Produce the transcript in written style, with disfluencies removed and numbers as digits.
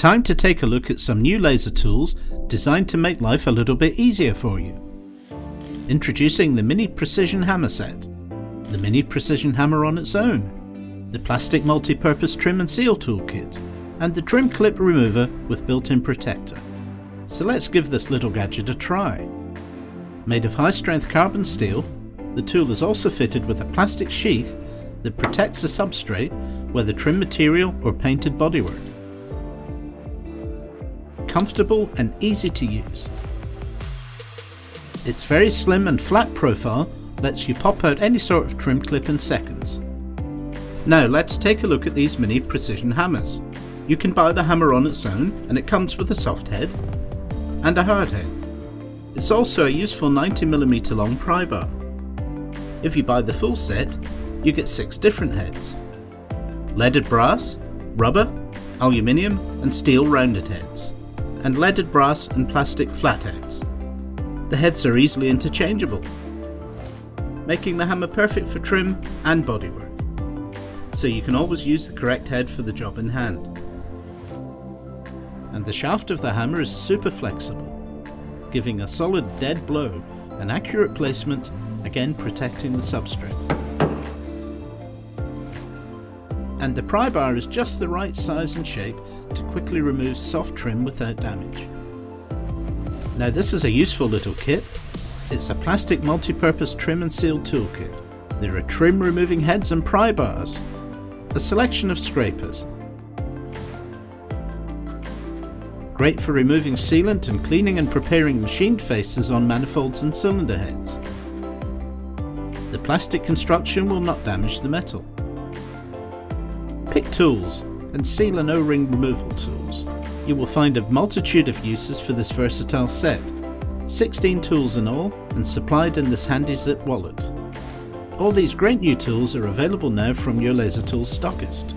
Time to take a look at some new laser tools designed to make life a little bit easier for you. Introducing the Mini Precision Hammer Set, the Mini Precision Hammer on its own, the plastic multi-purpose trim and seal toolkit, and the trim clip remover with built-in protector. So let's give this little gadget a try. Made of high-strength carbon steel, the tool is also fitted with a plastic sheath that protects the substrate, whether trim material or painted bodywork. Comfortable and easy to use. Its very slim and flat profile lets you pop out any sort of trim clip in seconds. Now let's take a look at these mini precision hammers. You can buy the hammer on its own, and it comes with a soft head and a hard head. It's also a useful 90mm long pry bar. If you buy the full set, you get 6 different heads: leaded brass, rubber, aluminium and steel rounded heads, and leaded brass and plastic flat heads. The heads are easily interchangeable, making the hammer perfect for trim and bodywork, so you can always use the correct head for the job in hand. And the shaft of the hammer is super flexible, giving a solid dead blow and accurate placement, again protecting the substrate. And the pry bar is just the right size and shape to quickly remove soft trim without damage. Now this is a useful little kit. It's a plastic multi-purpose trim and seal toolkit. There are trim removing heads and pry bars, a selection of scrapers. Great for removing sealant and cleaning and preparing machined faces on manifolds and cylinder heads. The plastic construction will not damage the metal. Pick tools and seal and O-ring removal tools. You will find a multitude of uses for this versatile set. 16 tools in all, and supplied in this handy zip wallet. All these great new tools are available now from your Laser Tools stockist.